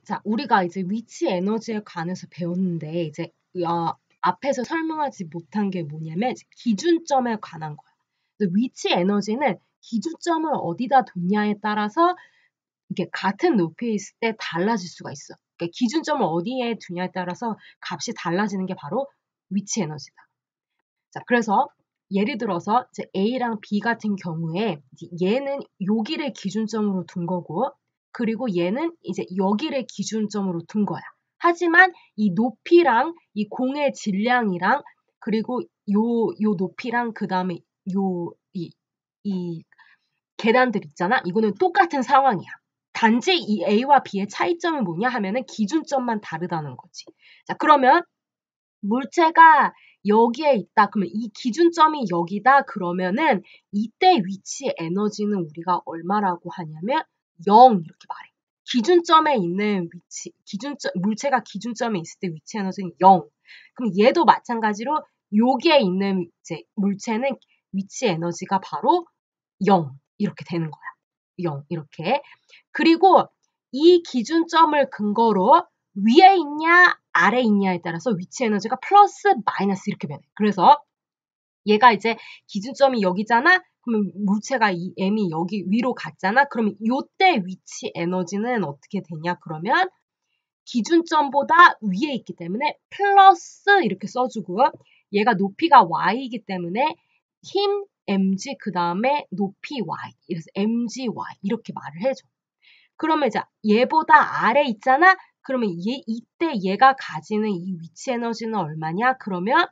자, 우리가 이제 위치 에너지에 관해서 배웠는데 이제 앞에서 설명하지 못한 게 뭐냐면 기준점에 관한 거야. 위치 에너지는 기준점을 어디다 뒀냐에 따라서 이게 같은 높이에 있을 때 달라질 수가 있어. 그러니까 기준점을 어디에 두냐에 따라서 값이 달라지는 게 바로 위치 에너지다. 자, 그래서 예를 들어서 이제 A랑 B 같은 경우에 얘는 여기를 기준점으로 둔 거고, 그리고 얘는 이제 여기를 기준점으로 둔 거야. 하지만 이 높이랑 이 공의 질량이랑 그리고 요 높이랑 그 다음에 이 계단들 있잖아. 이거는 똑같은 상황이야. 단지 이 A와 B의 차이점은 뭐냐 하면은 기준점만 다르다는 거지. 자, 그러면 물체가 여기에 있다. 그러면 이 기준점이 여기다. 그러면은 이때 위치 에너지는 우리가 얼마라고 하냐면 0 이렇게 말해. 기준점에 있는 물체가 기준점에 있을 때 위치 에너지는 0. 그럼 얘도 마찬가지로 여기에 있는 이제 물체는 위치 에너지가 바로 0 이렇게 되는 거야. 0 이렇게. 그리고 이 기준점을 근거로 위에 있냐 아래 있냐에 따라서 위치 에너지가 플러스 마이너스 이렇게 변해. 그래서 얘가 이제 기준점이 여기잖아. 그러면 물체가 이 m이 여기 위로 갔잖아. 그러면 요때 위치 에너지는 어떻게 되냐? 그러면 기준점보다 위에 있기 때문에 플러스 이렇게 써주고 얘가 높이가 y이기 때문에 힘 mg 그 다음에 높이 y 이래서 mgy 이렇게 말을 해줘. 그러면 이제 얘보다 아래 있잖아. 그러면 이때 얘가 가지는 이 위치 에너지는 얼마냐? 그러면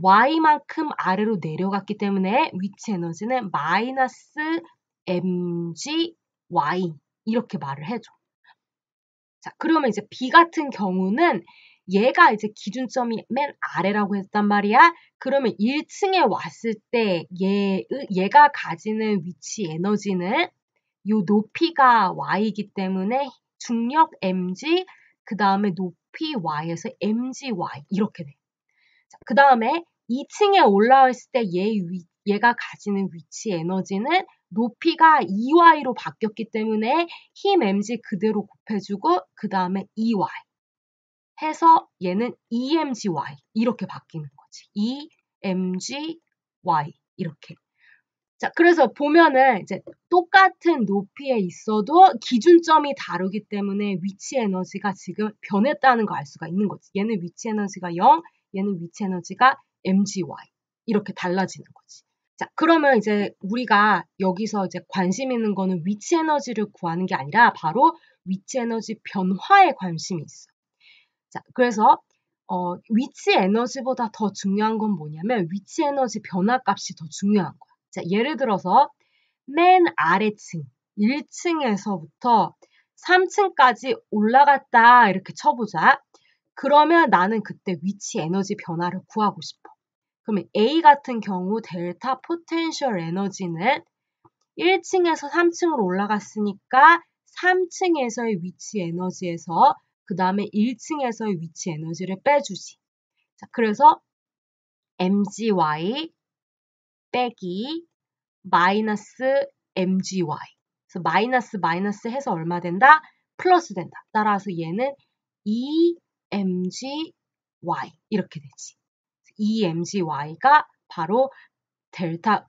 y만큼 아래로 내려갔기 때문에 위치 에너지는 마이너스 mg y 이렇게 말을 해줘. 자, 그러면 이제 B 같은 경우는 얘가 이제 기준점이 맨 아래라고 했단 말이야. 그러면 1층에 왔을 때 얘가 가지는 위치 에너지는 요 높이가 y이기 때문에 중력 mg 그 다음에 높이 y에서 mgy 이렇게 돼. 자, 그 다음에 2층에 올라왔을 때 얘가 가지는 위치 에너지는 높이가 2y로 바뀌었기 때문에 힘 mg 그대로 곱해주고 그 다음에 2y 해서 얘는 emgy 이렇게 바뀌는 거지. emgy 이렇게. 자, 그래서 보면은 이제 똑같은 높이에 있어도 기준점이 다르기 때문에 위치 에너지가 지금 변했다는 걸 알 수가 있는 거지. 얘는 위치 에너지가 0, 얘는 위치 에너지가 mgy 이렇게 달라지는 거지. 자, 그러면 이제 우리가 여기서 이제 관심 있는 거는 위치 에너지를 구하는 게 아니라 바로 위치 에너지 변화에 관심이 있어. 자, 그래서 위치 에너지보다 더 중요한 건 뭐냐면 위치 에너지 변화 값이 더 중요한 거야. 자, 예를 들어서 맨 아래층 1층에서부터 3층까지 올라갔다 이렇게 쳐보자. 그러면 나는 그때 위치 에너지 변화를 구하고 싶어. 그러면 A 같은 경우 델타 포텐셜 에너지는 1층에서 3층으로 올라갔으니까 3층에서의 위치 에너지에서 그 다음에 1층에서의 위치 에너지를 빼주지. 자, 그래서 mgy 빼기 마이너스 mgy. 그래서 마이너스 마이너스 해서 얼마 된다? 플러스 된다. 따라서 얘는 emgy 이렇게 되지. emgy가 바로 델타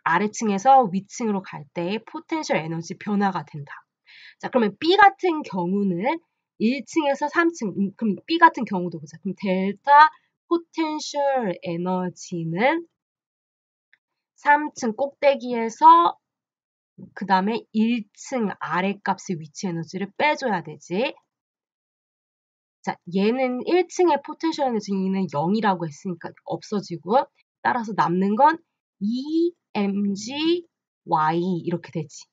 아래층에서 위층으로 갈 때의 포텐셜 에너지 변화가 된다. 자, 그러면 B 같은 경우는 1층에서 3층, 그럼 B 같은 경우도 보자. 그럼 델타 포텐셜 에너지는 3층 꼭대기에서 그 다음에 1층 아래값의 위치 에너지를 빼줘야 되지. 자, 얘는 1층의 포텐셜 에너지는 0이라고 했으니까 없어지고 따라서 남는 건 emgy 이렇게 되지.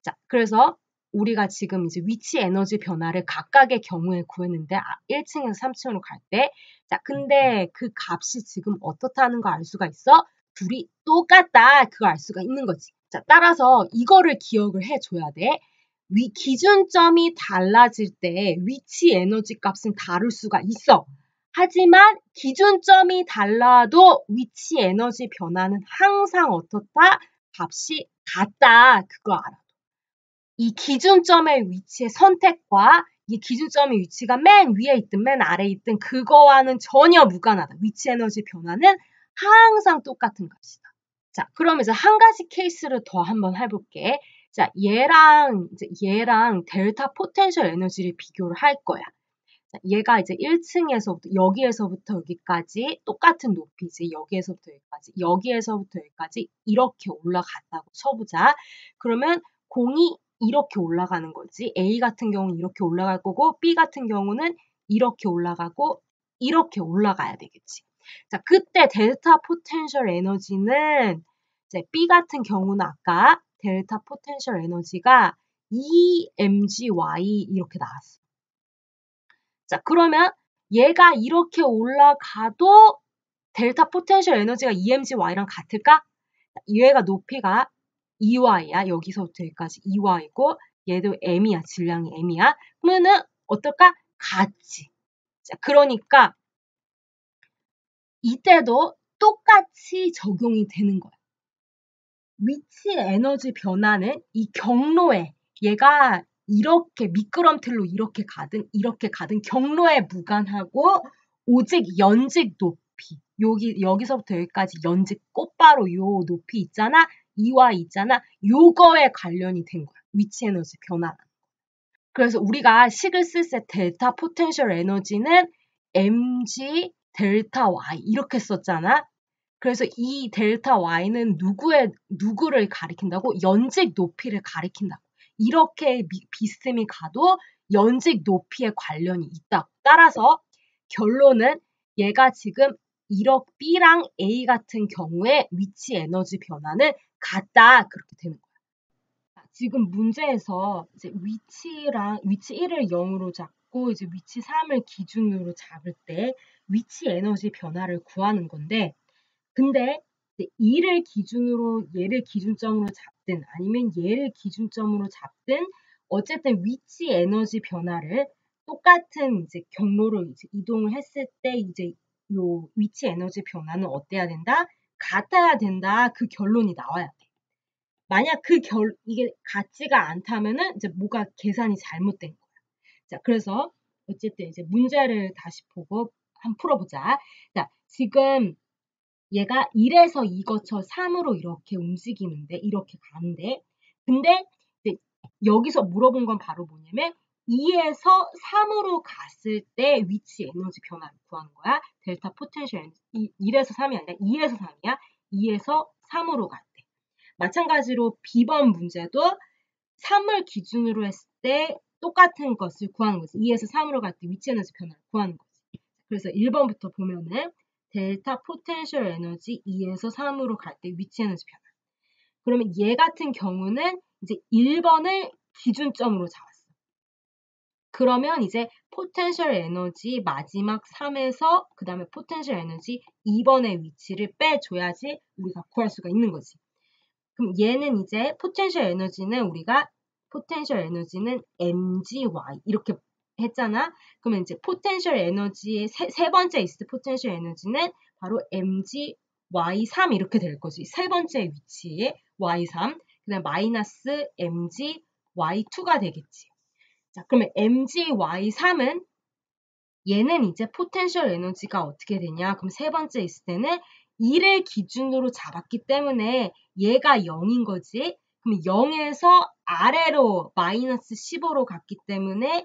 자, 그래서 우리가 지금 이제 위치 에너지 변화를 각각의 경우에 구했는데 1층에서 3층으로 갈 때 자, 근데 그 값이 지금 어떻다는 거 알 수가 있어? 둘이 똑같다. 그거 알 수가 있는 거지. 자, 따라서 이거를 기억을 해줘야 돼. 기준점이 달라질 때 위치 에너지 값은 다를 수가 있어. 하지만 기준점이 달라도 위치 에너지 변화는 항상 어떻다? 값이 같다. 그거 알아. 이 기준점의 위치의 선택과 이 기준점의 위치가 맨 위에 있든 맨 아래에 있든 그거와는 전혀 무관하다. 위치 에너지 변화는 항상 똑같은 것이다. 자, 그럼 이제 한 가지 케이스를 더 한번 해볼게. 자, 얘랑 델타 포텐셜 에너지를 비교를 할 거야. 자, 얘가 이제 1층에서부터 여기에서부터 여기까지 똑같은 높이지. 여기에서부터 여기까지 이렇게 올라갔다고 쳐보자. 그러면 공이 이렇게 올라가는 거지. A 같은 경우는 이렇게 올라갈 거고 B 같은 경우는 이렇게 올라가고 이렇게 올라가야 되겠지. 자, 그때 델타 포텐셜 에너지는 이제 B 같은 경우는 아까 델타 포텐셜 에너지가 EmgY 이렇게 나왔어. 자, 그러면 얘가 이렇게 올라가도 델타 포텐셜 에너지가 EmgY랑 같을까? 얘가 높이가 EY야. 여기서부터 여기까지 EY고 얘도 M이야. 질량이 M이야. 그러면은 어떨까? 같지. 자, 그러니까 이때도 똑같이 적용이 되는 거야. 위치 에너지 변화는 이 경로에 얘가 이렇게 미끄럼틀로 이렇게 가든 경로에 무관하고 오직 연직 높이 여기서부터 여기까지 연직 꽃바로 요 높이 있잖아. 이와 있잖아. 요거에 관련이 된 거야. 위치 에너지 변화. 그래서 우리가 식을 쓸 때 델타 포텐셜 에너지는 mg 델타 y 이렇게 썼잖아. 그래서 이 델타 y는 누구를 가리킨다고? 연직 높이를 가리킨다고. 이렇게 비스듬히 가도 연직 높이에 관련이 있다. 따라서 결론은 얘가 지금 B랑 A 같은 경우에 위치 에너지 변화는 같다. 그렇게 되는 거야. 지금 문제에서 이제 위치 1을 0으로 잡고 이제 위치 3을 기준으로 잡을 때 위치 에너지 변화를 구하는 건데 근데 얘를 기준점으로 잡든 아니면 얘를 기준점으로 잡든 어쨌든 위치 에너지 변화를 똑같은 이제 경로로 이제 이동을 했을 때 이제 요 위치 에너지 변화는 어때야 된다? 같아야 된다. 그 결론이 나와야 돼. 만약 이게 같지가 않다면은 이제 뭐가 계산이 잘못된 거야. 자, 그래서 어쨌든 이제 문제를 다시 보고 한번 풀어보자. 자, 지금 얘가 1에서 2 거쳐 3으로 이렇게 움직이는데 이렇게 가는데 근데 이제 여기서 물어본 건 바로 뭐냐면 2에서 3으로 갔을 때 위치 에너지 변화를 구하는 거야. 델타 포텐셜 에너지 1에서 3이 아니라 2에서 3이야. 2에서 3으로 갈 때. 마찬가지로 B번 문제도 3을 기준으로 했을 때 똑같은 것을 구하는 거지. 2에서 3으로 갈 때 위치 에너지 변화를 구하는 거지. 그래서 1번부터 보면은 델타 포텐셜 에너지 2에서 3으로 갈 때 위치 에너지 변화. 그러면 얘 같은 경우는 이제 1번을 기준점으로 잡았어. 그러면 이제 포텐셜 에너지 마지막 3에서 그 다음에 포텐셜 에너지 2번의 위치를 빼줘야지 우리가 구할 수가 있는 거지. 그럼 얘는 이제 포텐셜 에너지는 mgy 이렇게 했잖아. 그러면 이제 포텐셜 에너지의 세 번째 있을 때 포텐셜 에너지는 바로 mgy3 이렇게 될 거지. 세 번째 위치에 y3, 그다음 마이너스 mgy2가 되겠지. 자, 그러면 mgy3은 얘는 이제 포텐셜 에너지가 어떻게 되냐? 그럼 세 번째 있을 때는 2를 기준으로 잡았기 때문에 얘가 0인 거지. 그럼 0에서 아래로 마이너스 15로 갔기 때문에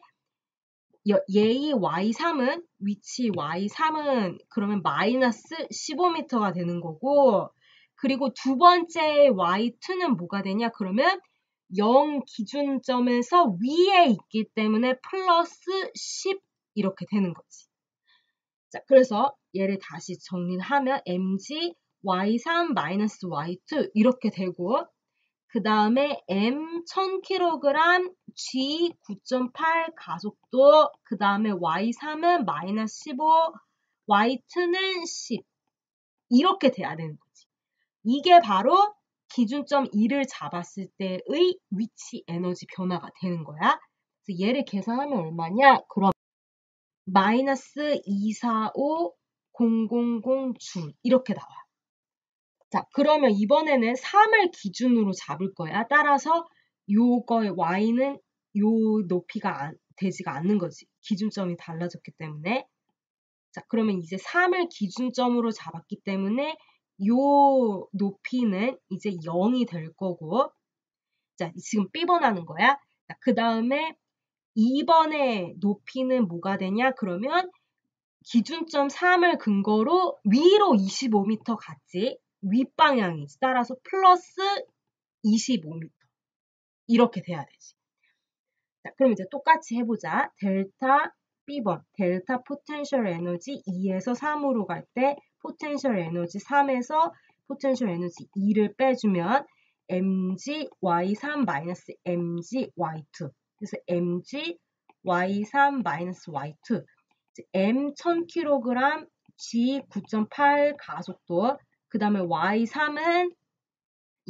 얘의 y3은 위치 y3은 그러면 마이너스 15m가 되는 거고 그리고 두 번째 y2는 뭐가 되냐? 그러면 0 기준점에서 위에 있기 때문에 플러스 10 이렇게 되는 거지. 자, 그래서 얘를 다시 정리하면 mg y3 마이너스 y2 이렇게 되고 그 다음에 m 1000kg g 9.8 가속도 그 다음에 y3은 마이너스 15 y2는 10 이렇게 돼야 되는 거지. 이게 바로 기준점 2를 잡았을 때의 위치 에너지 변화가 되는 거야. 그래서 얘를 계산하면 얼마냐? 그럼 마이너스 245000줄 이렇게 나와. 자, 그러면 이번에는 3을 기준으로 잡을 거야. 따라서 요거의 y는 요 높이가 되지가 않는 거지. 기준점이 달라졌기 때문에. 자, 그러면 이제 3을 기준점으로 잡았기 때문에 요 높이는 이제 0이 될 거고, 자, 지금 삐번하는 거야. 자, 그 다음에 2번의 높이는 뭐가 되냐? 그러면 기준점 3을 근거로 위로 25m 갔지. 윗방향이지. 따라서 플러스 25m. 이렇게 돼야 되지. 자, 그럼 이제 똑같이 해보자. 델타 B번, 델타 포텐셜 에너지 2에서 3으로 갈 때 포텐셜 에너지 3에서 포텐셜 에너지 2를 빼주면 mg y3 마이너스 mg y2. 그래서 mg y3 마이너스 y2. m 1000kg, g 9.8 가속도. 그 다음에 y3은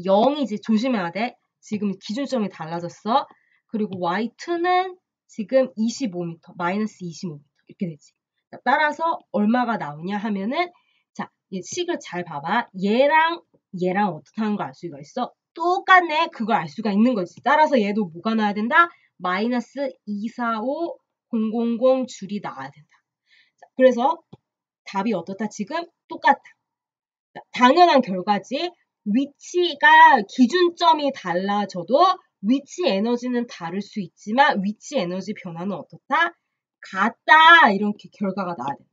0이지. 조심해야 돼. 지금 기준점이 달라졌어. 그리고 y2는 지금 25m, 마이너스 25m 이렇게 되지. 자, 따라서 얼마가 나오냐 하면은, 자, 이 식을 잘 봐봐. 얘랑 어떻다는 걸 알 수가 있어. 똑같네. 그걸 알 수가 있는 거지. 따라서 얘도 뭐가 나와야 된다? 마이너스 245000 줄이 나와야 된다. 자, 그래서 답이 어떻다? 지금 똑같다. 자, 당연한 결과지. 위치가 기준점이 달라져도 위치 에너지는 다를 수 있지만 위치 에너지 변화는 어떻다? 같다. 이렇게 결과가 나와야 된다.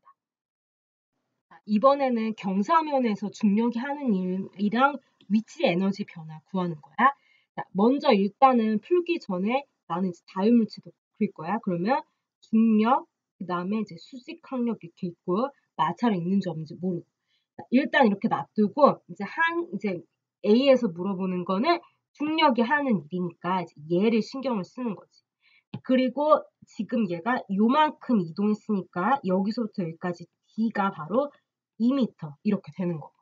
자, 이번에는 경사면에서 중력이 하는 일이랑 위치 에너지 변화 구하는 거야. 자, 먼저 일단은 풀기 전에 나는 이제 다유물체도 그릴 거야. 그러면 중력, 그 다음에 이제 수직항력 이렇게 있고 마찰이 있는지 없는지 모르고. 자, 일단 이렇게 놔두고 이제 A에서 물어보는 거는 중력이 하는 일이니까 이제 얘를 신경을 쓰는 거지. 그리고 지금 얘가 요만큼 이동했으니까 여기서부터 여기까지 D가 바로 2m 이렇게 되는 거고.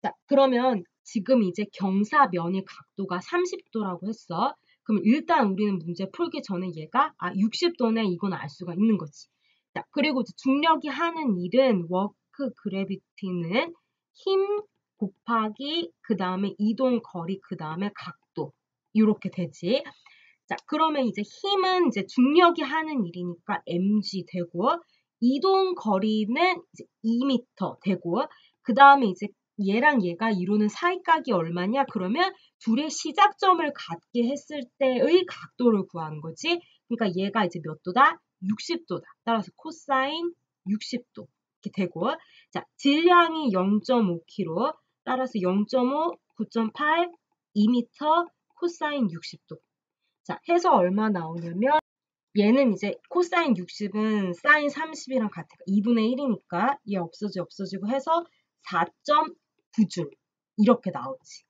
자, 그러면 지금 이제 경사면의 각도가 30도라고 했어. 그럼 일단 우리는 문제 풀기 전에 얘가 60도네 이건 알 수가 있는 거지. 자, 그리고 중력이 하는 일은 워크 그래비티는 힘 곱하기 그 다음에 이동 거리 그 다음에 각도 이렇게 되지. 자, 그러면 이제 힘은 이제 중력이 하는 일이니까 mg 되고 이동 거리는 이제 2m 되고 그 다음에 이제 얘랑 얘가 이루는 사이각이 얼마냐? 그러면 둘의 시작점을 갖게 했을 때의 각도를 구하는 거지. 그러니까 얘가 이제 몇 도다? 60도다. 따라서 코사인 60도 이렇게 되고 자, 질량이 0.5kg 따라서 0.5, 9.8, 2m 코사인 60도. 자, 해서 얼마 나오냐면 얘는 이제 코사인 60은 사인 30이랑 같으니까 2분의 1이니까 얘 없어지고 해서 4.9줄 이렇게 나오지.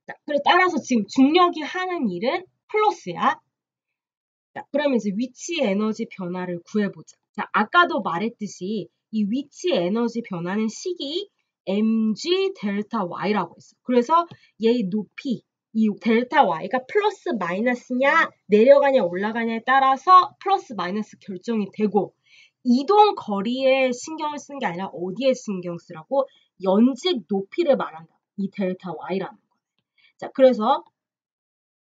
자, 그래 따라서 지금 중력이 하는 일은 플러스야. 자, 그러면 이제 위치 에너지 변화를 구해보자. 자, 아까도 말했듯이 이 위치 에너지 변화는 식이 mg 델타 y라고 했어. 그래서 얘의 높이 이 델타 y가 플러스 마이너스냐 내려가냐 올라가냐에 따라서 플러스 마이너스 결정이 되고 이동 거리에 신경을 쓰는 게 아니라 어디에 신경 쓰라고 연직 높이를 말한다. 이 델타 y라는 거. 자, 그래서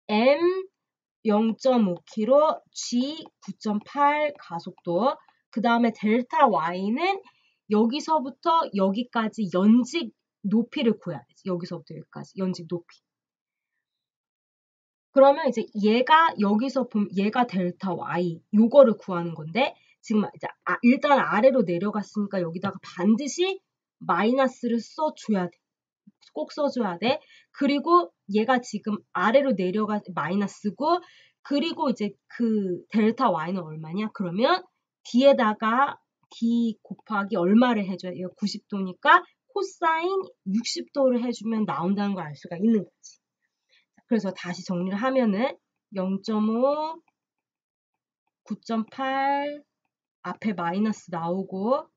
m 0.5km, g 9.8 가속도, 그 다음에 델타 y는 여기서부터 여기까지 연직 높이를 구해야 되지. 여기서부터 여기까지 연직 높이. 그러면 이제 얘가 여기서 보면 얘가 델타 y 요거를 구하는 건데 지금 이제 일단 아래로 내려갔으니까 여기다가 반드시 마이너스를 써줘야 돼. 꼭 써줘야 돼. 그리고 얘가 지금 아래로 내려가 마이너스고 그리고 이제 그 델타 y는 얼마냐? 그러면 D에다가 D 곱하기 얼마를 해줘야 돼요? 90도니까 코사인 60도를 해주면 나온다는 걸 알 수가 있는 거지. 그래서 다시 정리를 하면은 0.5, 9.8 앞에 마이너스 나오고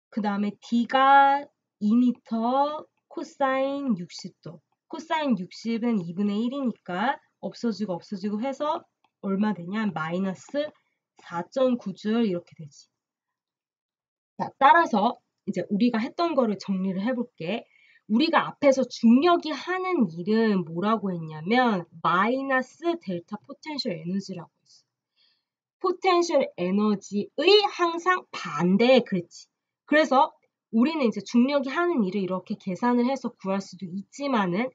그 다음에 D가 2m 코사인 60도. 코사인 60은 2분의 1이니까 없어지고 해서 얼마 되냐? 마이너스 4.9줄 이렇게 되지. 자, 따라서 이제 우리가 했던 거를 정리를 해볼게. 우리가 앞에서 중력이 하는 일은 뭐라고 했냐면 마이너스 델타 포텐셜 에너지라고 했어. 포텐셜 에너지의 항상 반대에 그랬지. 그래서 우리는 이제 중력이 하는 일을 이렇게 계산을 해서 구할 수도 있지만은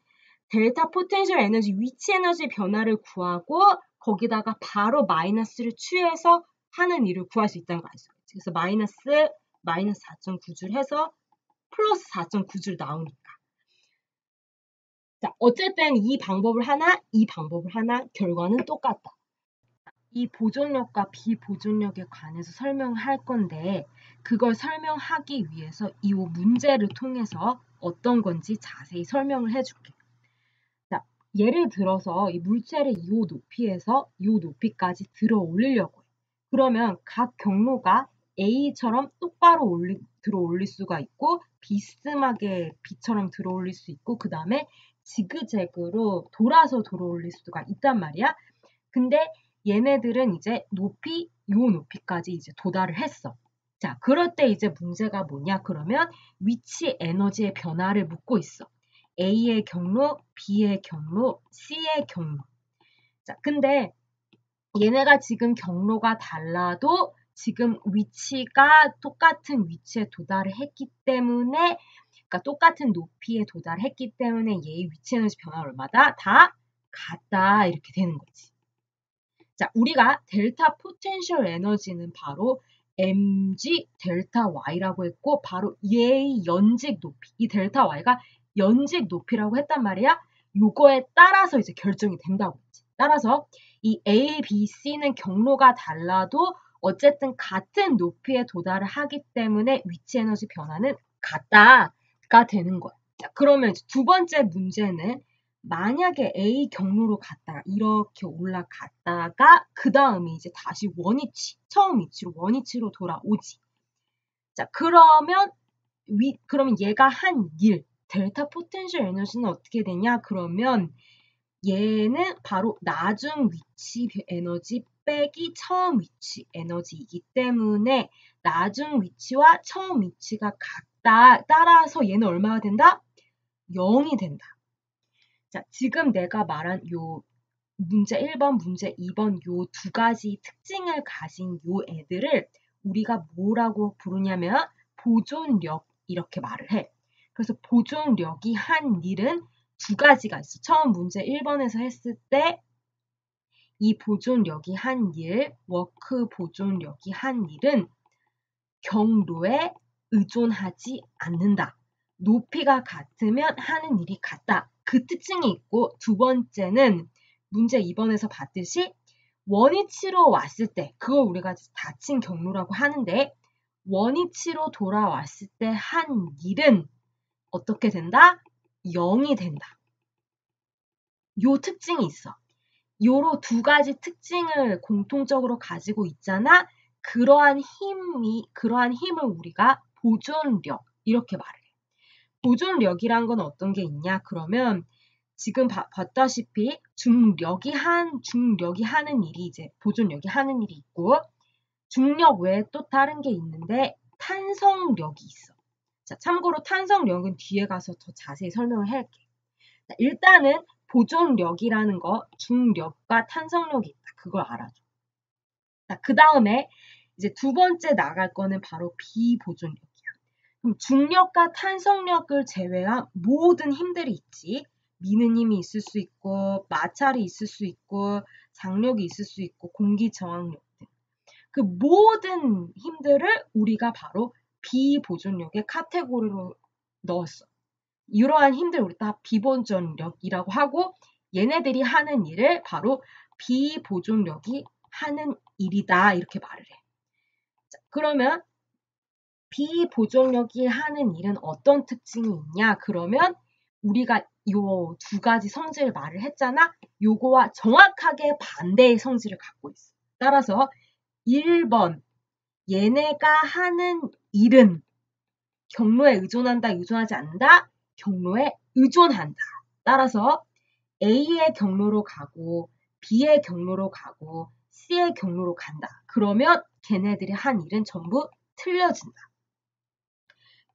델타 포텐셜 에너지 위치 에너지 변화를 구하고 거기다가 바로 마이너스를 취해서 하는 일을 구할 수 있다는 거 알죠? 그래서 마이너스 4.9줄 해서 플러스 4.9줄 나오니까. 자, 어쨌든 이 방법을 하나, 이 방법을 하나, 결과는 똑같다. 이 보존력과 비보존력에 관해서 설명할 건데 그걸 설명하기 위해서 이 문제를 통해서 어떤 건지 자세히 설명을 해줄게. 자, 예를 들어서 이 물체를 이 높이에서 이 높이까지 들어 올리려고 해. 그러면 각 경로가 A처럼 똑바로 들어 올릴 수가 있고 비스듬하게 B처럼 들어 올릴 수 있고 그 다음에 지그재그로 돌아서 들어 올릴 수가 있단 말이야. 근데 얘네들은 이제 요 높이까지 이제 도달을 했어. 자, 그럴 때 이제 문제가 뭐냐? 그러면 위치 에너지의 변화를 묻고 있어. A의 경로, B의 경로, C의 경로. 자, 근데 얘네가 지금 경로가 달라도 지금 위치가 똑같은 위치에 도달을 했기 때문에 그러니까 똑같은 높이에 도달했기 때문에 얘의 위치 에너지 변화가 얼마다? 다 같다 이렇게 되는 거지. 자, 우리가 델타 포텐셜 에너지는 바로 mg 델타 y라고 했고 바로 얘의 연직 높이, 이 델타 y가 연직 높이라고 했단 말이야. 요거에 따라서 이제 결정이 된다고 했지. 따라서 이 A, B, C는 경로가 달라도 어쨌든 같은 높이에 도달을 하기 때문에 위치 에너지 변화는 같다가 되는 거야. 자, 그러면 두 번째 문제는 만약에 A 경로로 갔다가 이렇게 올라갔다가 그 다음에 이제 다시 원위치, 처음 위치로 원위치로 돌아오지. 자, 그러면 얘가 한 일, 델타 포텐셜 에너지는 어떻게 되냐? 그러면 얘는 바로 나중 위치 에너지 빼기 처음 위치 에너지이기 때문에 나중 위치와 처음 위치가 같다. 따라서 얘는 얼마가 된다? 0이 된다. 자, 지금 내가 말한 요 문제 1번, 문제 2번 요 두 가지 특징을 가진 요 애들을 우리가 뭐라고 부르냐면 보존력 이렇게 말을 해. 그래서 보존력이 한 일은 두 가지가 있어. 처음 문제 1번에서 했을 때 이 보존력이 한 일, 워크 보존력이 한 일은 경로에 의존하지 않는다. 높이가 같으면 하는 일이 같다. 그 특징이 있고 두 번째는 문제 2번에서 봤듯이 원위치로 왔을 때 그걸 우리가 닫힌 경로라고 하는데 원위치로 돌아왔을 때 한 일은 어떻게 된다? 0이 된다. 요 특징이 있어. 요로 두 가지 특징을 공통적으로 가지고 있잖아. 그러한 힘을 우리가 보존력 이렇게 말을 해. 보존력이란 건 어떤 게 있냐? 그러면 지금 봤다시피 중력이 하는 일이 이제 보존력이 하는 일이 있고 중력 외에 또 다른 게 있는데 탄성력이 있어. 자, 참고로 탄성력은 뒤에 가서 더 자세히 설명을 할게. 자, 일단은 보존력이라는 거 중력과 탄성력이 있다. 그걸 알아줘. 자, 그 다음에 이제 두 번째 나갈 거는 바로 비보존력이야. 그럼 중력과 탄성력을 제외한 모든 힘들이 있지. 미는 힘이 있을 수 있고 마찰이 있을 수 있고 장력이 있을 수 있고 공기 저항력 등. 그 모든 힘들을 우리가 바로 비보존력의 카테고리로 넣었어. 이러한 힘들 우리 다 비보존력이라고 하고 얘네들이 하는 일을 바로 비보존력이 하는 일이다 이렇게 말을 해. 자, 그러면 비보존력이 하는 일은 어떤 특징이 있냐? 그러면 우리가 요 두 가지 성질을 말을 했잖아. 요거와 정확하게 반대의 성질을 갖고 있어. 따라서 1번 얘네가 하는 일은 경로에 의존한다, 의존하지 않는다? 경로에 의존한다. 따라서 A의 경로로 가고 B의 경로로 가고 C의 경로로 간다. 그러면 걔네들이 한 일은 전부 틀려진다.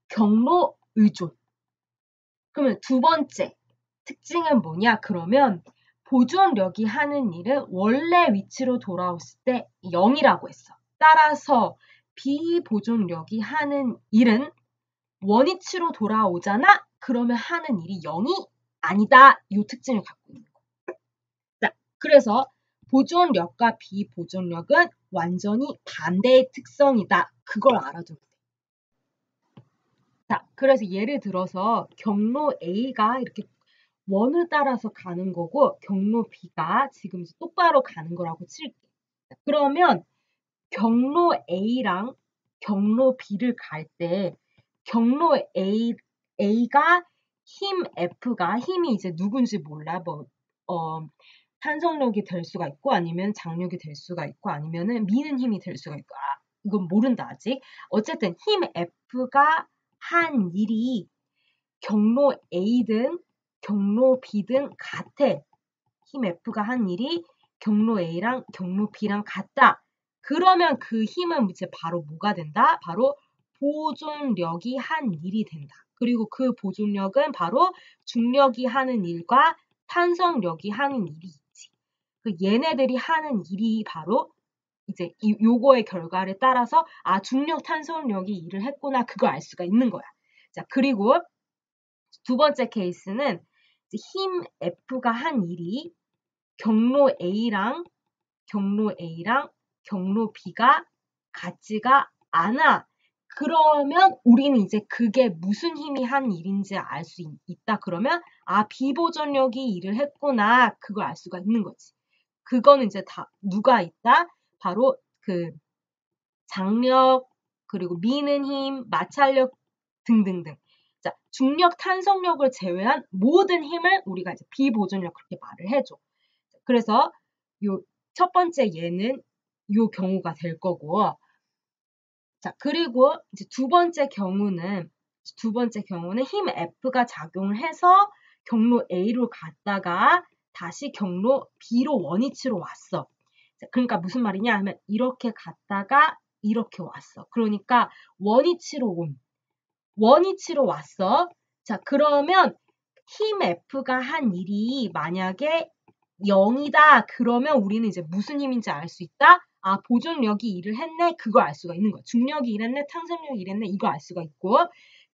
경로 의존. 그러면 두 번째 특징은 뭐냐? 그러면 보존력이 하는 일은 원래 위치로 돌아왔을 때 0이라고 했어. 따라서 비보존력이 하는 일은 원위치로 돌아오잖아? 그러면 하는 일이 0이 아니다. 이 특징을 갖고 있는 거야. 자, 그래서 보존력과 비보존력은 완전히 반대의 특성이다. 그걸 알아두면 돼. 자, 그래서 예를 들어서 경로 A가 이렇게 원을 따라서 가는 거고 경로 B가 지금 똑바로 가는 거라고 칠게. 그러면 경로 A랑 경로 B를 갈 때 경로 A가 힘 F가 힘이 이제 누군지 몰라. 탄성력이 될 수가 있고 아니면 장력이 될 수가 있고 아니면은 미는 힘이 될 수가 있고 이건 모른다 아직. 어쨌든 힘 F가 한 일이 경로 A든 경로 B든 같아. 힘 F가 한 일이 경로 A랑 경로 B랑 같다. 그러면 그 힘은 이제 바로 뭐가 된다? 바로 보존력이 한 일이 된다. 그리고 그 보존력은 바로 중력이 하는 일과 탄성력이 하는 일이 있지. 그 얘네들이 하는 일이 바로 이제 요거의 결과를 따라서 중력 탄성력이 일을 했구나. 그걸 알 수가 있는 거야. 자, 그리고 두 번째 케이스는 힘 F가 한 일이 경로 A랑 경로 B가 같지가 않아. 그러면 우리는 이제 그게 무슨 힘이 한 일인지 알 수 있다. 그러면 비보존력이 일을 했구나. 그걸 알 수가 있는 거지. 그거는 이제 다 누가 있다? 바로 그 장력, 그리고 미는 힘, 마찰력 등등등. 자, 중력, 탄성력을 제외한 모든 힘을 우리가 이제 비보존력 그렇게 말을 해줘. 그래서 요 첫 번째 얘는 요 경우가 될 거고. 자, 그리고 이제 두 번째 경우는 힘 F가 작용을 해서 경로 A로 갔다가 다시 경로 B로 원위치로 왔어. 자, 그러니까 무슨 말이냐 하면 이렇게 갔다가 이렇게 왔어. 그러니까 원위치로 왔어. 자, 그러면 힘 F가 한 일이 만약에 0이다. 그러면 우리는 이제 무슨 힘인지 알 수 있다? 보존력이 일을 했네. 그걸 알 수가 있는 거야. 중력이 일했네. 탄성력이 일했네. 이거 알 수가 있고.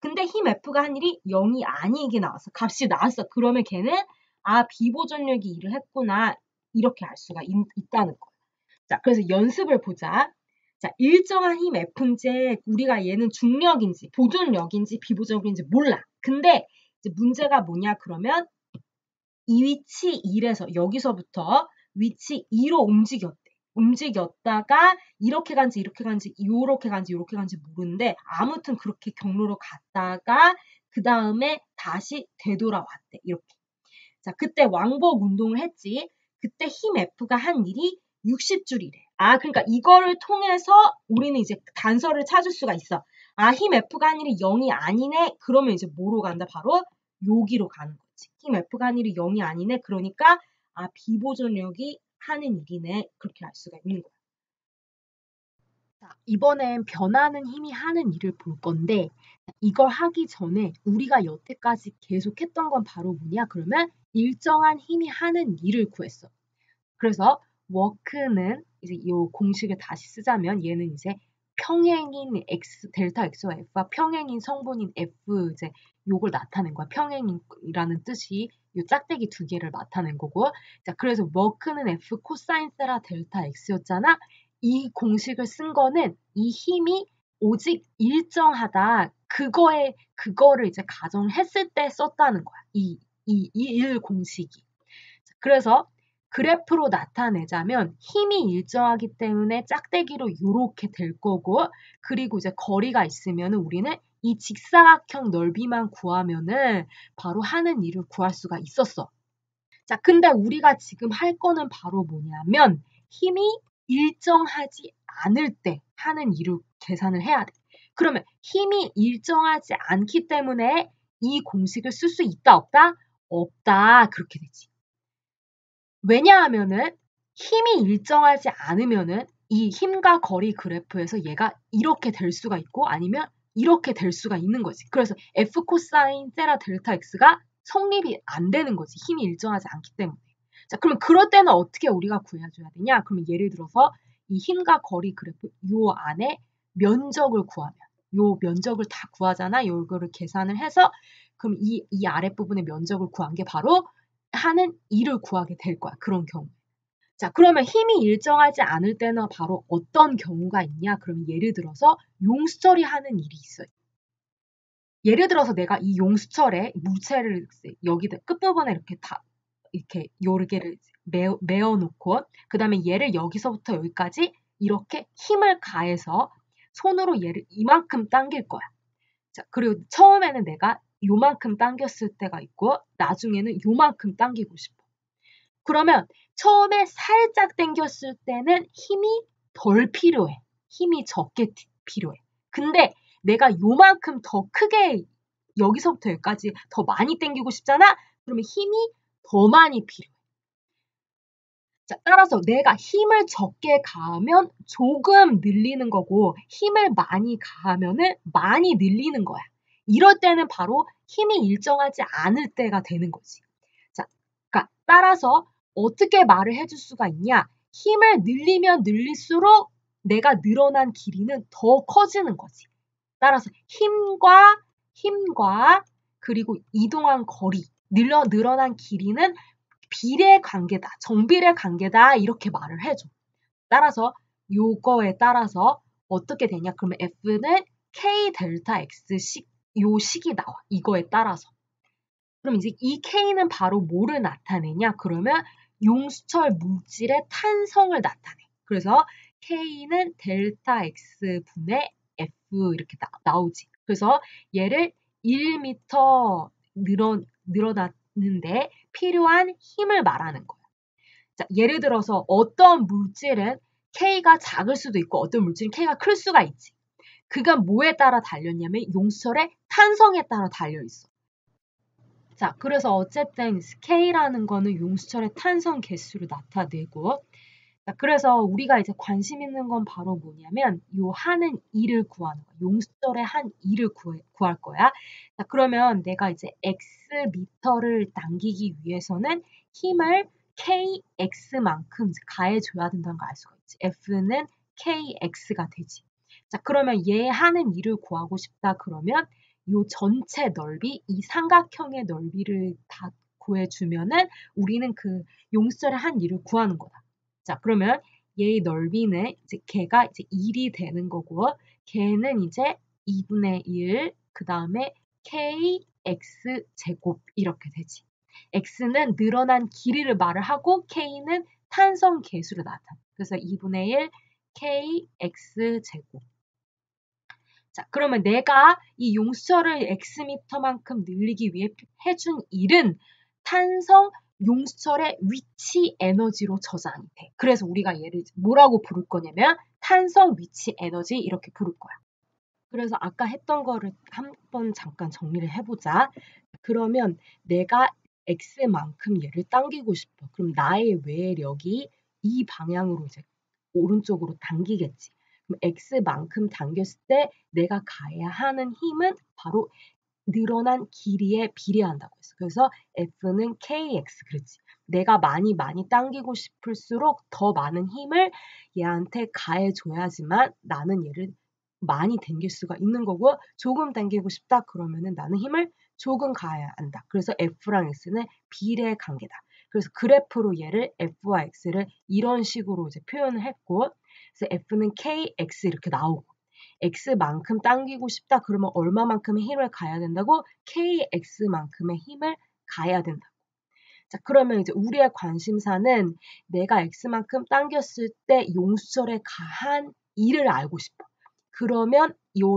근데 힘 F가 한 일이 0이 아니게 나왔어. 값이 나왔어. 그러면 걔는 비보존력이 일을 했구나. 이렇게 알 수가 있다는 거야. 자, 그래서 연습을 보자. 자, 일정한 힘 F인지 우리가 얘는 중력인지 보존력인지 비보존력인지 몰라. 근데 이제 문제가 뭐냐 그러면 이 위치 1에서 여기서부터 위치 2로 움직였다가 이렇게 간지 이렇게 간지 요렇게 간지 요렇게 간지 모르는데 아무튼 그렇게 경로로 갔다가 그 다음에 다시 되돌아왔대. 이렇게. 자, 그때 왕복 운동을 했지. 그때 힘 F가 한 일이 60줄이래. 그러니까 이거를 통해서 우리는 이제 단서를 찾을 수가 있어. 힘 F가 한 일이 0이 아니네. 그러면 이제 뭐로 간다? 바로 여기로 가는 거지. 힘 F가 한 일이 0이 아니네. 그러니까 비보존력이 하는 일이네. 그렇게 알 수가 있는 거야. 자, 이번엔 변하는 힘이 하는 일을 볼 건데 이걸 하기 전에 우리가 여태까지 계속했던 건 바로 뭐냐? 그러면 일정한 힘이 하는 일을 구했어. 그래서 워크는 이제 이 공식을 다시 쓰자면 얘는 이제 평행인 x 델타 x와 f와 평행인 성분인 f 이제 요걸 나타낸 거야. 평행이라는 뜻이 이 짝대기 두 개를 나타낸 거고. 자, 그래서 워크는 f 코사인 세라 델타 x였잖아. 이 공식을 쓴 거는 이 힘이 오직 일정하다. 그거를 이제 가정했을 때 썼다는 거야. 이 일 공식이. 그래서 그래프로 나타내자면 힘이 일정하기 때문에 짝대기로 이렇게 될 거고 그리고 이제 거리가 있으면 우리는 이 직사각형 넓이만 구하면은 바로 하는 일을 구할 수가 있었어. 자, 근데 우리가 지금 할 거는 바로 뭐냐면 힘이 일정하지 않을 때 하는 일을 계산을 해야 돼. 그러면 힘이 일정하지 않기 때문에 이 공식을 쓸 수 있다 없다? 없다. 그렇게 되지. 왜냐하면은 힘이 일정하지 않으면은 이 힘과 거리 그래프에서 얘가 이렇게 될 수가 있고 아니면 이렇게 될 수가 있는 거지. 그래서 F 코사인 세라 델타 X가 성립이 안 되는 거지. 힘이 일정하지 않기 때문에. 자, 그러면 그럴 때는 어떻게 우리가 구해줘야 되냐? 그러면 예를 들어서 이 힘과 거리 그래프 요 안에 면적을 구하면 요 면적을 다 구하잖아. 요거를 계산을 해서 그럼 이 아랫부분의 면적을 구한 게 바로 하는 일을 구하게 될 거야. 그런 경우. 자, 그러면 힘이 일정하지 않을 때는 바로 어떤 경우가 있냐? 그러면 예를 들어서 용수철이 하는 일이 있어요. 예를 들어서 내가 이 용수철에 물체를 여기다 끝부분에 이렇게 다 이렇게 요르게를 메어놓고 그 다음에 얘를 여기서부터 여기까지 이렇게 힘을 가해서 손으로 얘를 이만큼 당길 거야. 자, 그리고 처음에는 내가 요만큼 당겼을 때가 있고 나중에는 요만큼 당기고 싶어. 그러면 처음에 살짝 당겼을 때는 힘이 덜 필요해. 힘이 적게 필요해. 근데 내가 요만큼 더 크게 여기서부터 여기까지 더 많이 당기고 싶잖아? 그러면 힘이 더 많이 필요해. 자, 따라서 내가 힘을 적게 가하면 조금 늘리는 거고 힘을 많이 가하면은 많이 늘리는 거야. 이럴 때는 바로 힘이 일정하지 않을 때가 되는 거지. 자, 그러니까 따라서 어떻게 말을 해줄 수가 있냐? 힘을 늘리면 늘릴수록 내가 늘어난 길이는 더 커지는 거지. 따라서 힘과 그리고 이동한 거리, 늘어난 길이는 비례 관계다, 정비례 관계다 이렇게 말을 해줘. 따라서 요거에 따라서 어떻게 되냐? 그러면 F는 K 델타 X 요 식이 나와. 이거에 따라서. 그럼 이제 이 K는 바로 뭐를 나타내냐? 그러면 용수철 물질의 탄성을 나타내. 그래서 K는 델타 X 분의 F 이렇게 나오지. 그래서 얘를 1m 늘어났는데 필요한 힘을 말하는 거야. 자, 예를 들어서 어떤 물질은 K가 작을 수도 있고 어떤 물질은 K가 클 수가 있지. 그건 뭐에 따라 달렸냐면 용수철의 탄성에 따라 달려있어. 자, 그래서 어쨌든 K라는 거는 용수철의 탄성 개수를 나타내고 자, 그래서 우리가 이제 관심 있는 건 바로 뭐냐면 요 하는 일을 구하는 거야. 용수철의 한 일을 구할 거야. 자, 그러면 내가 이제 X미터를 당기기 위해서는 힘을 KX만큼 가해줘야 된다는 걸 알 수가 있지. F는 KX가 되지. 자, 그러면 얘 하는 일을 구하고 싶다 그러면 요 전체 넓이, 이 삼각형의 넓이를 다 구해주면은 우리는 그 용수철의 한 일을 구하는 거다. 자, 그러면 얘의 넓이는 이제 걔가 이제 1이 되는 거고 걔는 이제 2분의 1, 그 다음에 kx 제곱 이렇게 되지. x는 늘어난 길이를 말을 하고 k는 탄성 계수를 나타내. 그래서 2분의 1 kx 제곱. 자, 그러면 내가 이 용수철을 x미터만큼 늘리기 위해 해준 일은 탄성 용수철의 위치 에너지로 저장이 돼. 그래서 우리가 얘를 뭐라고 부를 거냐면 탄성 위치 에너지 이렇게 부를 거야. 그래서 아까 했던 거를 한번 잠깐 정리를 해보자. 그러면 내가 x만큼 얘를 당기고 싶어. 그럼 나의 외력이 이 방향으로 이제 오른쪽으로 당기겠지. 그럼 x만큼 당겼을 때 내가 가야 하는 힘은 바로 늘어난 길이에 비례한다고 했어. 그래서 F는 KX 그랬지. 내가 많이 당기고 싶을수록 더 많은 힘을 얘한테 가해줘야지만 나는 얘를 많이 당길 수가 있는 거고 조금 당기고 싶다 그러면은 나는 힘을 조금 가해야 한다. 그래서 F랑 X는 비례 관계다. 그래서 그래프로 얘를 F와 X를 이런 식으로 이제 표현을 했고 그래서 F는 KX 이렇게 나오고 X만큼 당기고 싶다 그러면 얼마만큼의 힘을 가야 된다고? KX만큼의 힘을 가야 된다고. 자, 그러면 이제 우리의 관심사는 내가 X만큼 당겼을 때 용수철에 가한 일을 알고 싶어. 그러면 요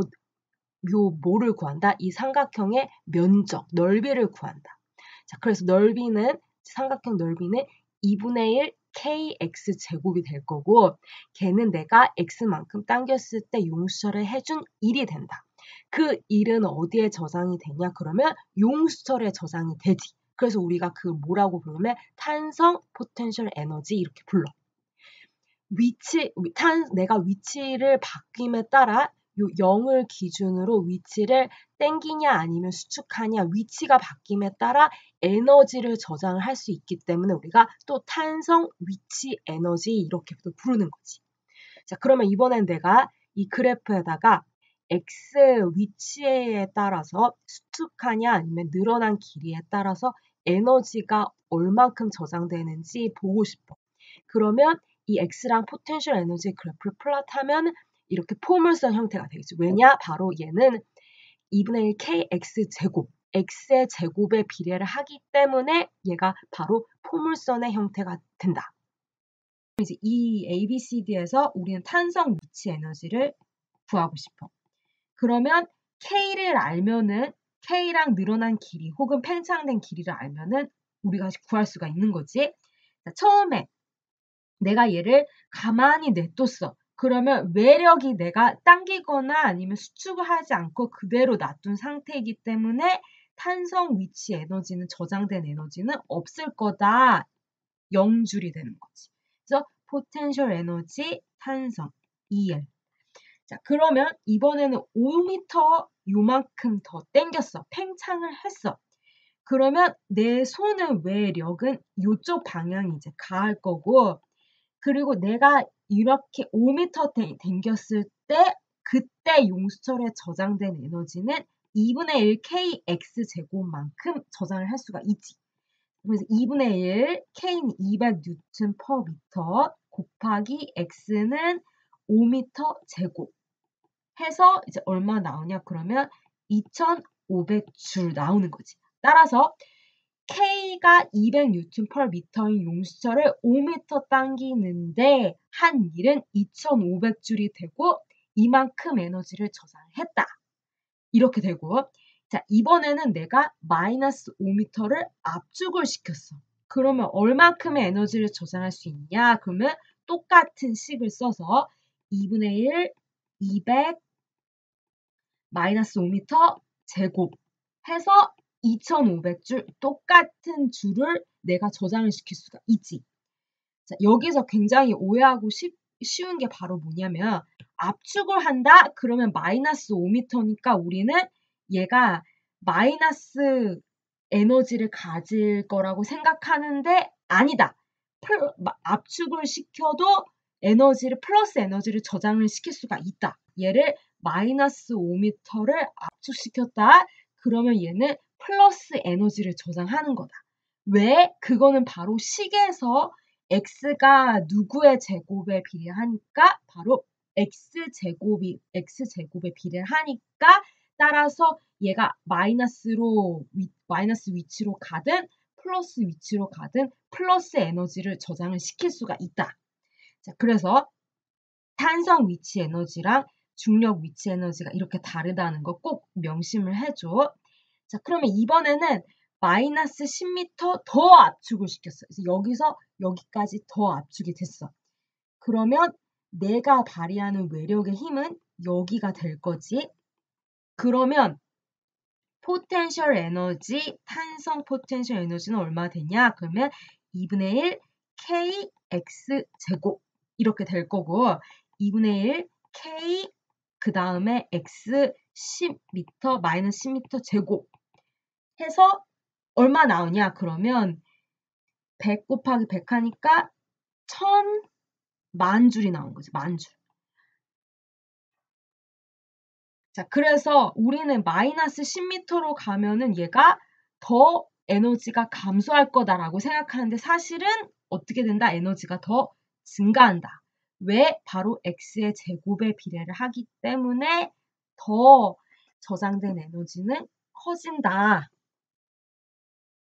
뭐를 구한다? 이 삼각형의 면적, 넓이를 구한다. 자, 그래서 넓이는 삼각형 넓이는 2분의 1 kx 제곱이 될 거고 걔는 내가 x만큼 당겼을 때 용수철에 해준 1이 된다. 그 1은 어디에 저장이 되냐? 그러면 용수철에 저장이 되지. 그래서 우리가 그 뭐라고 부르면 탄성 포텐셜 에너지 이렇게 불러. 내가 위치를 바뀜에 따라 요 0을 기준으로 위치를 땡기냐 아니면 수축하냐 위치가 바뀜에 따라 에너지를 저장을 할 수 있기 때문에 우리가 또 탄성 위치 에너지 이렇게 또 부르는 거지. 자, 그러면 이번엔 내가 이 그래프에다가 x 위치에 따라서 수축하냐 아니면 늘어난 길이에 따라서 에너지가 얼만큼 저장되는지 보고 싶어. 그러면 이 x랑 포텐셜 에너지 그래프를 플롯하면 이렇게 포물선 형태가 되겠지. 왜냐? 바로 얘는 2분의 1 kx 제곱, x의 제곱에 비례를 하기 때문에 얘가 바로 포물선의 형태가 된다. 이제 이 ABCD에서 우리는 탄성 위치 에너지를 구하고 싶어. 그러면 K를 알면은 K랑 늘어난 길이 혹은 팽창된 길이를 알면은 우리가 구할 수가 있는 거지. 자, 처음에 내가 얘를 가만히 냅뒀어. 그러면 외력이 내가 당기거나 아니면 수축을 하지 않고 그대로 놔둔 상태이기 때문에 탄성 위치 에너지는 저장된 에너지는 없을 거다. 0줄이 되는 거지. 그래서 포텐셜 에너지 탄성 EL. 자, 그러면 이번에는 5m 요만큼 더 당겼어. 팽창을 했어. 그러면 내 손의 외력은 이쪽 방향이 이제 가할 거고, 그리고 내가 이렇게 5m 당겼을 때 그때 용수철에 저장된 에너지는 2분의 1 kx 제곱만큼 저장을 할 수가 있지. 그래서 2분의 1 K는 200N per 미터 곱하기 X는 5m 제곱 해서 이제 얼마 나오냐 그러면 2,500줄 나오는 거지. 따라서 K가 200N per 미터인 용수철을 5m 당기는데 한 일은 2,500줄이 되고 이만큼 에너지를 저장했다. 이렇게 되고 자, 이번에는 내가 마이너스 5m를 압축을 시켰어. 그러면 얼만큼의 에너지를 저장할 수 있냐? 그러면 똑같은 식을 써서 2분의 1, 200, 마이너스 5m 제곱 해서 2,500줄 똑같은 줄을 내가 저장을 시킬 수가 있지. 자, 여기서 굉장히 오해하고 쉬운 게 바로 뭐냐면 압축을 한다? 그러면 마이너스 5m니까 우리는 얘가 마이너스 에너지를 가질 거라고 생각하는데 아니다. 압축을 시켜도 에너지를 플러스 에너지를 저장을 시킬 수가 있다. 얘를 마이너스 5m를 압축시켰다. 그러면 얘는 플러스 에너지를 저장하는 거다. 왜? 그거는 바로 식에서 x가 누구의 제곱에 비례하니까 바로 x제곱에 비례를 하니까 따라서 얘가 마이너스 위치로 가든 플러스 위치로 가든 플러스 에너지를 저장을 시킬 수가 있다. 자, 그래서 탄성 위치 에너지랑 중력 위치 에너지가 이렇게 다르다는 거 꼭 명심을 해줘. 자, 그러면 이번에는 마이너스 10m 더 압축을 시켰어. 그래서 여기서 여기까지 더 압축이 됐어. 그러면 내가 발휘하는 외력의 힘은 여기가 될 거지. 그러면 포텐셜 에너지, 탄성 포텐셜 에너지는 얼마 되냐? 그러면 2분의 1 kx 제곱 이렇게 될 거고 2분의 1 k 그 다음에 x 10m 마이너스 10m 제곱 해서 얼마 나오냐? 그러면 100 곱하기 100 하니까 1000만 줄이 나온 거지. 만 줄. 자, 그래서 우리는 마이너스 10m로 가면은 얘가 더 에너지가 감소할 거다라고 생각하는데 사실은 어떻게 된다? 에너지가 더 증가한다. 왜? 바로 x의 제곱에 비례를 하기 때문에 더 저장된 에너지는 커진다.